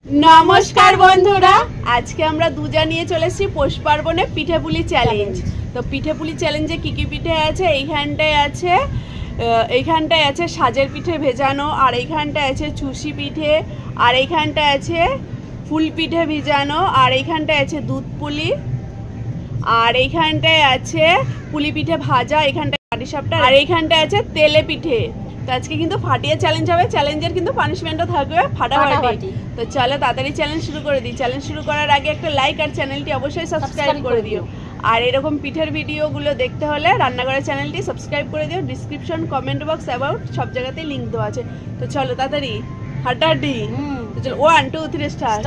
नमस्कार बंधुरा आज के आमरा दूजा निये चले एसेछि पौष पार्बणे पिठेपुली चैलेंज। तो पिठेपुली चैलेंजे की पिठे आछे এইখানটায় আছে সাজের পিঠে ভেজানো আর এইখানটায় আছে চুষি পিঠে আর এইখানটায় আছে ফুল পিঠে ভিজানো আর এইখানটায় আছে দুধ পুলি আর এইখানটায় আছে পুলি পিঠে ভাজা এইখানটায় পাটিসাপটা আর এইখানটায় আছে তেলে পিঠে। তো আজকে কিন্তু ফাটিয়ে চ্যালেঞ্জ হবে, চ্যালেঞ্জের কিন্তু পানিশমেন্টও থাকবে ফাটাফাটি। তো চলো তাড়াতাড়ি চ্যালেঞ্জ শুরু করে দিই। চ্যালেঞ্জ শুরু করার আগে একটা লাইক আর চ্যানেলটি অবশ্যই সাবস্ক্রাইব করে দিও। আর এরকম পিঠের ভিডিওগুলো দেখতে হলে রান্নাঘরের চ্যানেলটি সাবস্ক্রাইব করে দিও। ডিসক্রিপশন কমেন্ট বক্স অ্যাবাউট সব জায়গাতেই লিংক দেওয়া আছে। তো চলো তাড়াতাড়ি হাঁটাহাঁটি। তো চলো 1 2 3 স্টার্ট।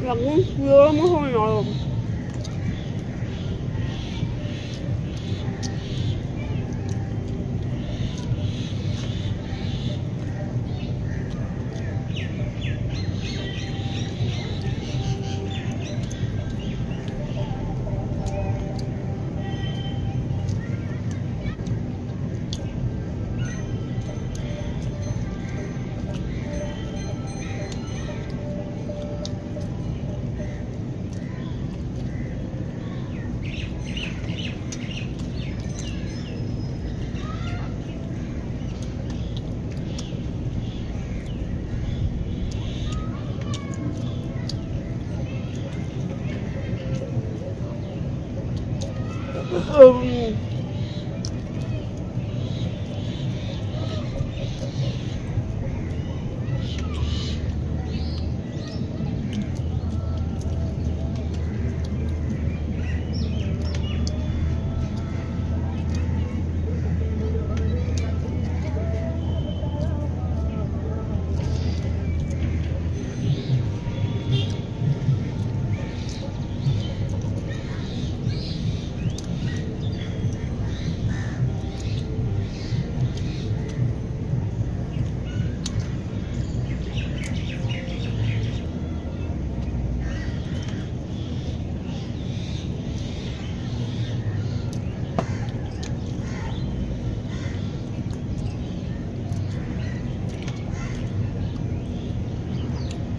একদম পিওর মতো নরম।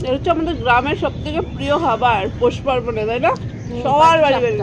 এটা হচ্ছে আমাদের গ্রামের সব থেকে প্রিয় খাবার পৌষ পার্বণে, তাই না? সবার বাড়ি বাড়ি।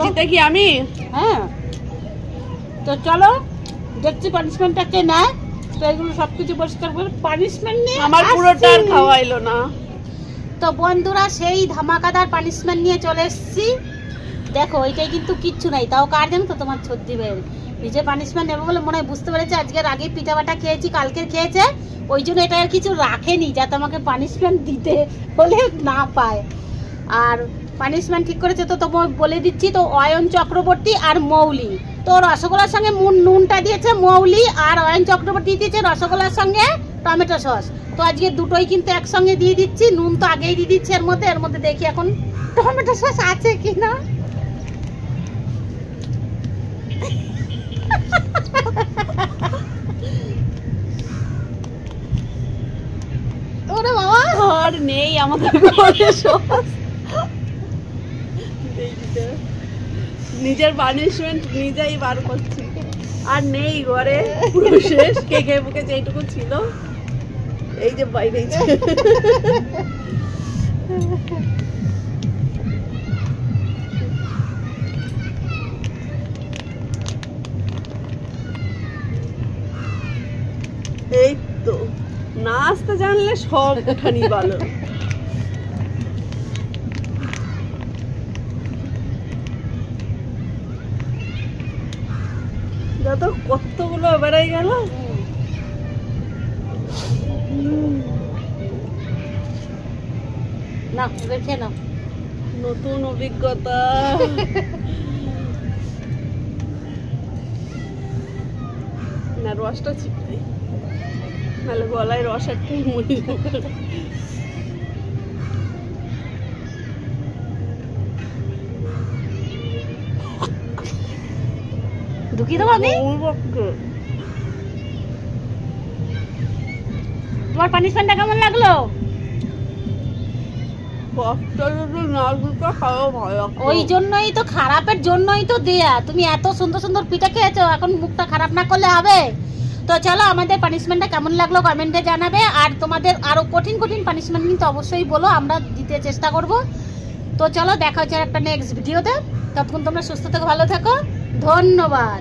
জিতে কি আমি? হ্যাঁ, তো চলো দেখছি পানিশমেন্টটা কে নেয়। তো এগুলো সবকিছু পরিষ্কার করে পানিশমেন্ট নিয়ে আমার পুরোটা আর খাওয়াইলো না। তো বন্ধুরা সেই ধামাকাদার পানিশমেন্ট নিয়ে চলে এসেছি। দেখো এটাই কিন্তু কিচ্ছু নাই, তাও কার জানো তো? তোমার ছদ্দি ভাইয়ের নিজে পানিশমেন্ট নেবে বলে মনে হয় বুঝতে পেরেছে আজকের আগে পিঠা বাটা খেয়েছি, কালকের খেয়েছে, ওই জন্য এটা আর কিছু রাখেনি যাতে আমাকে পানিশমেন্ট দিতে হলে না পায়। আর পানিশমেন্ট ঠিক করেছে তো তোমার বলে দিচ্ছি। তো অয়ন চক্রবর্তী আর মৌলি, তো রসগোল্লার সঙ্গে নুনটা দিয়েছে মৌলি, আর অয়ন চক্রবর্তী দিয়েছে রসগোল্লার সঙ্গে টমেটো সস। তো আজকে দুটোই কিন্তু একসঙ্গে দিয়ে দিচ্ছি, নুন তো আগেই দিয়ে দিচ্ছি এর মধ্যে দেখি এখন টমেটো সস আছে কিনা। ওরে বাবা, আর নেই আমাদের ঘরে সস। নিজের পানিশমেন্ট নিজেই বার করছি, আর নেই ঘরে, পুরো শেষ। কেকে বুকে যেটুকু ছিল এই যে বাইরে এই তো। না আসতে জানলে সব উঠানি ভালো। যত কতগুলো বেড়াই গেল। না দেখে না, নতুন অভিজ্ঞতা। না রসটা ছিপতে, নাহলে গলায় রস একটা মরে যাবে। ঢুকিয়ে দেবো আমি। তোমার পানিশমেন্টটা কেমন লাগলো? ওই জন্যই তো, খারাপের জন্যই তো দেয়া। তুমি এত সুন্দর সুন্দর পিঠা খেয়েছো, এখন মুখটা খারাপ না করলে হবে? তো চলো, আমাদের পানিশমেন্টটা কেমন লাগলো কমেন্টে জানাবে। আর তোমাদের আরো কঠিন কঠিন পানিশমেন্ট কিন্তু অবশ্যই বলো, আমরা দিতে চেষ্টা করব। তো চলো, দেখা হচ্ছে একটা নেক্সট ভিডিওতে। ততক্ষণ তোমরা সুস্থ থেকো, ভালো থেকো, ধন্যবাদ।